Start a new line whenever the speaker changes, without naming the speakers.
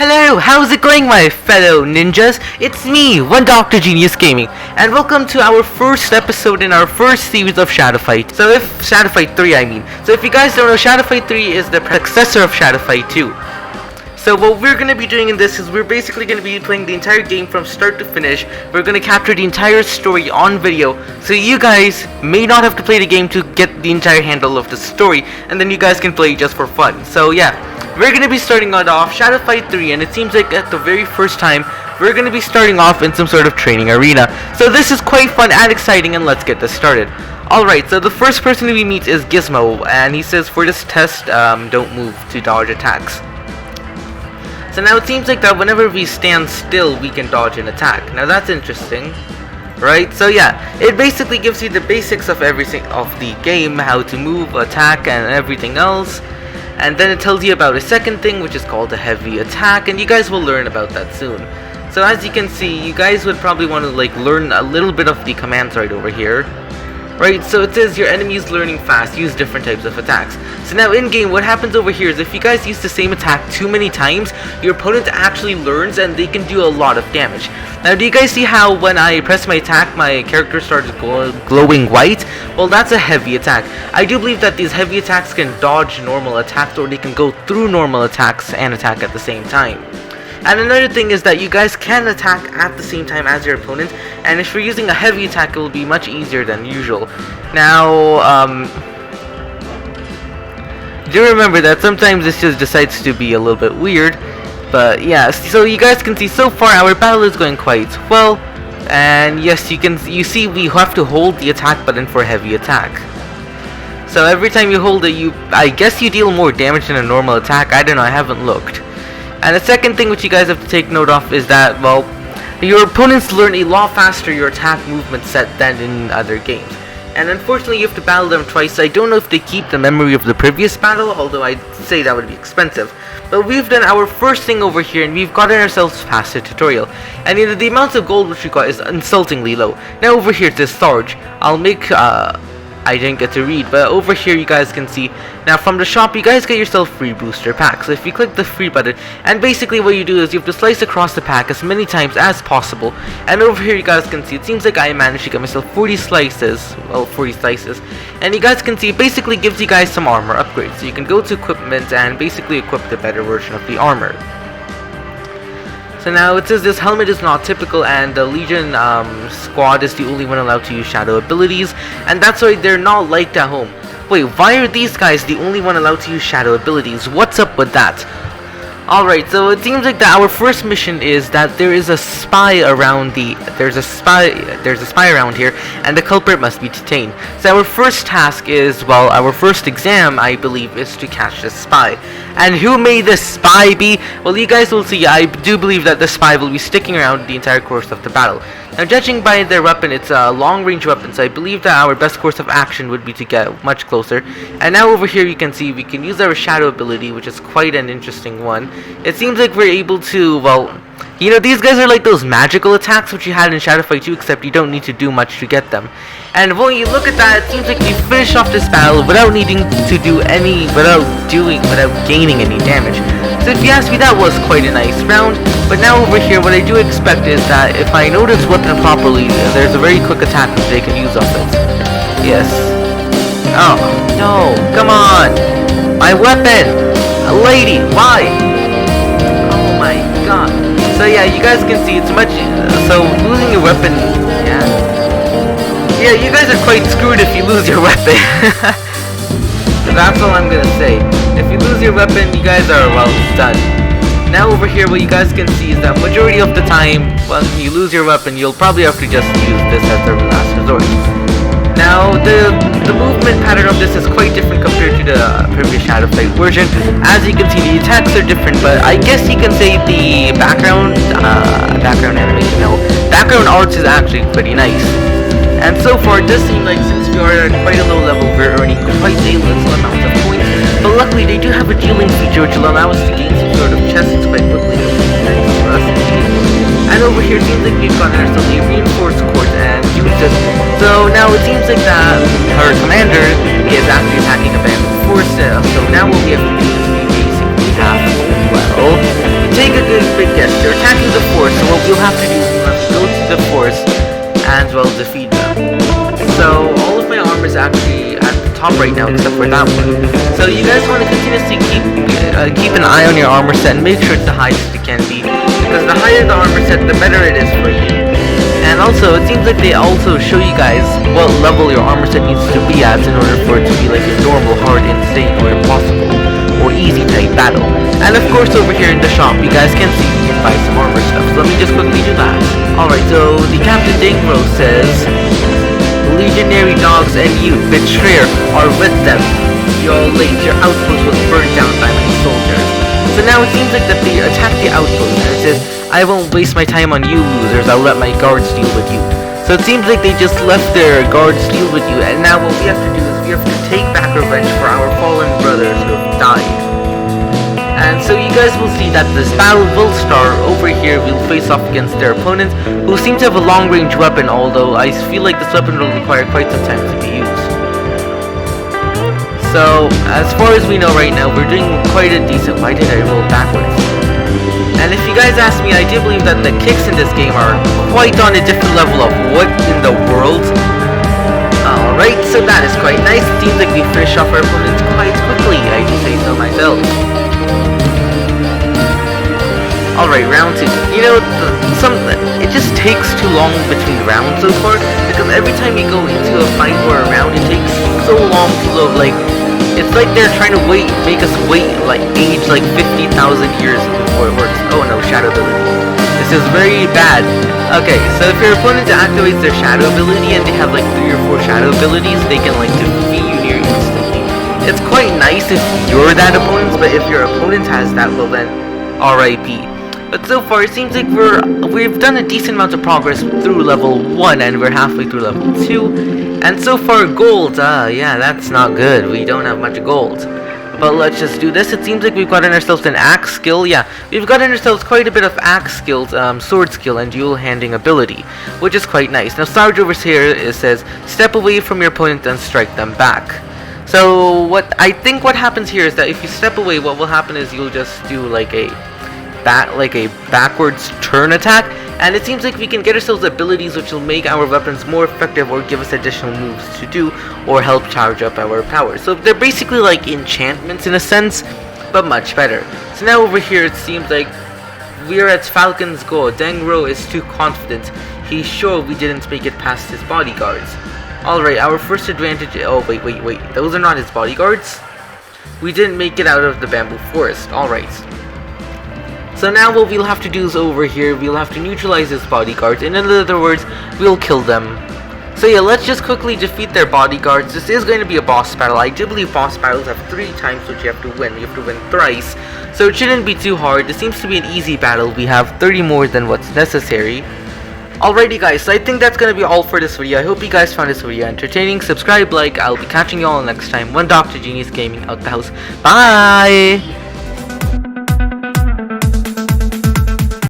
Hello, how's it going, my fellow ninjas? It's me, One Dr. Genius Gaming, and welcome to our first episode in our first series of Shadow Fight. Shadow Fight 3, I mean. So if you guys don't know, Shadow Fight 3 is the successor of Shadow Fight 2. So what we're going to be doing in this is we're basically going to be playing the entire game from start to finish. We're going to capture the entire story on video, so you guys may not have to play the game to get the entire handle of the story, and then you guys can play just for fun. So yeah, we're going to be starting off Shadow Fight 3, and it seems like at the very first time, we're going to be starting off in some sort of training arena. So this is quite fun and exciting, and let's get this started. Alright, so the first person we meet is Gizmo, and he says for this test, don't move to dodge attacks. So now it seems like that whenever we stand still, we can dodge an attack. Now that's interesting, right? So yeah, it basically gives you the basics of everything of the game, how to move, attack, and everything else. And then it tells you about a second thing, which is called a heavy attack, and you guys will learn about that soon. So as you can see, you guys would probably want to learn a little bit of the commands right over here. Right, so it says your enemies learning fast, use different types of attacks. So now in game, what happens over here is if you guys use the same attack too many times, your opponent actually learns and they can do a lot of damage. Now do you guys see how when I press my attack, my character starts glowing white? Well, that's a heavy attack. I do believe that these heavy attacks can dodge normal attacks, or they can go through normal attacks and attack at the same time. And another thing is that you guys can attack at the same time as your opponent, and if you're using a heavy attack, it will be much easier than usual. Now, do remember that sometimes this just decides to be a little bit weird, but yeah, so you guys can see so far our battle is going quite well, and yes, you see we have to hold the attack button for heavy attack. So every time you hold it, I guess you deal more damage than a normal attack. I don't know, I haven't looked. And the second thing which you guys have to take note of is that, well, your opponents learn a lot faster your attack movement set than in other games. And unfortunately you have to battle them twice. I don't know if they keep the memory of the previous battle, although I'd say that would be expensive. But we've done our first thing over here, and we've gotten ourselves past the tutorial. And the amount of gold which we got is insultingly low. Now over here it says Sarge. I didn't get to read, but over here you guys can see, now from the shop you guys get yourself free booster packs. So if you click the free button, and basically what you do is you have to slice across the pack as many times as possible, and over here you guys can see, it seems like I managed to get myself 40 slices, and you guys can see it basically gives you guys some armor upgrades. So you can go to equipment and basically equip the better version of the armor. So now it says this helmet is not typical, and the Legion squad is the only one allowed to use shadow abilities, and that's why they're not liked at home. Wait, why are these guys the only one allowed to use shadow abilities? What's up with that? Alright, so it seems like that our first mission is that there is a spy around there's a spy around here, and the culprit must be detained. So our first task is, well, our first exam, I believe, is to catch the spy. And who may the spy be? Well, you guys will see. I do believe that the spy will be sticking around the entire course of the battle. Now, judging by their weapon, it's a long-range weapon, so I believe that our best course of action would be to get much closer. And now over here you can see we can use our shadow ability, which is quite an interesting one. It seems like we're able to, well, you know, these guys are like those magical attacks which you had in Shadow Fight 2, except you don't need to do much to get them. And when you look at that, it seems like we finished off this battle without needing to do without gaining any damage. So if you ask me, that was quite a nice round. But now over here, what I do expect is that if I know this weapon properly, there's a very quick attack that they can use off it. Yes. Oh, no, come on. My weapon! A lady, why? Oh my god. So yeah, you guys can see it's much, so losing your weapon, yeah, you guys are quite screwed if you lose your weapon. So that's all I'm gonna say. If you lose your weapon, you guys are, well, done. Now over here, what you guys can see is that majority of the time, when you lose your weapon, you'll probably have to just use this as a last resort. Now, the movement pattern of this is quite different compared to the previous Shadow Fight version. As you can see, the attacks are different, but I guess you can say the background animation, no, background arts is actually pretty nice. And so far, it does seem like since we are at quite a low level, we're earning quite a little amount of points. But luckily, they do have a dueling feature which will allow us to gain some sort of chests quite quickly. Nice for us. And over here, it seems like we've gotten ourselves a reinforced court and used it. So now it seems like that our commander is actually attacking a band of force. So now what we have to do is we basically have, well, take a good bit, yes, they're attacking the forest, so what we'll have to do is we'll have to go to the forest and, well, defeat them. So, all of my armor is actually at the top right now, except for that one. So, you guys want to continuously keep an eye on your armor set and make sure it's the highest it can be, because the higher the armor set, the better it is for you. And also, it seems like they also show you guys what level your armor set needs to be at in order for it to be like a normal, hard, insane, or impossible, or easy type battle. And of course, over here in the shop, you guys can see you can buy some armor stuff. So let me just quickly do that. Alright, so the Captain Dingro says, legionary dogs and you, betrayer, are with them. You're late, your outpost was burned down by my soldiers. So now it seems like that they attack the outpost, and it says, I won't waste my time on you losers, I'll let my guards deal with you. So it seems like they just left their guards deal with you, and now what we have to do is we have to take back revenge for our fallen brothers who have died. And so you guys will see that this battle will start. Over here we'll face off against their opponents, who seem to have a long range weapon, although I feel like this weapon will require quite some time to be used. So, as far as we know right now, we're doing quite a decent. Why did I roll backwards? And if you guys ask me, I do believe that the kicks in this game are quite on a different level of what in the world. Alright, so that is quite nice. It seems like we finish off our opponents quite quickly, I do say so myself. Alright, round 2. You know, it just takes too long between rounds so far, because every time you go into a fight or a round, it takes so long to load. Like, it's like they're trying to make us wait, like, age like 50,000 years before it works. Oh no, shadow ability. This is very bad. Okay, so if your opponent activates their shadow ability and they have like 3 or 4 shadow abilities, they can like defeat you near instantly. It's quite nice if you're that opponent, but if your opponent has that, well then, RIP. But so far, it seems like we've done a decent amount of progress through level 1, and we're halfway through level 2. And so far, gold, yeah, that's not good. We don't have much gold. But let's just do this. It seems like we've gotten ourselves an axe skill. Yeah, we've gotten ourselves quite a bit of axe skills, sword skill, and dual handing ability, which is quite nice. Now, Sarge over here, it says, step away from your opponent and strike them back. So, what happens here is that if you step away, what will happen is you'll just do like a backwards turn attack, and it seems like we can get ourselves abilities which will make our weapons more effective or give us additional moves to do or help charge up our power. So they're basically like enchantments in a sense, but much better. So now over here it seems like we're at Falcon's goal. Dengro is too confident. He's sure we didn't make it past his bodyguards. Alright, our first advantage. Oh wait, those are not his bodyguards. We didn't make it out of the bamboo forest. Alright. So now what we'll have to do is over here, we'll have to neutralize his bodyguards. In other words, we'll kill them. So yeah, let's just quickly defeat their bodyguards. This is going to be a boss battle. I do believe boss battles have 3 times which you have to win. You have to win thrice. So it shouldn't be too hard. This seems to be an easy battle. We have 30 more than what's necessary. Alrighty guys, so I think that's going to be all for this video. I hope you guys found this video entertaining. Subscribe, like, I'll be catching you all next time. One Dr. Genius Gaming out the house. Bye!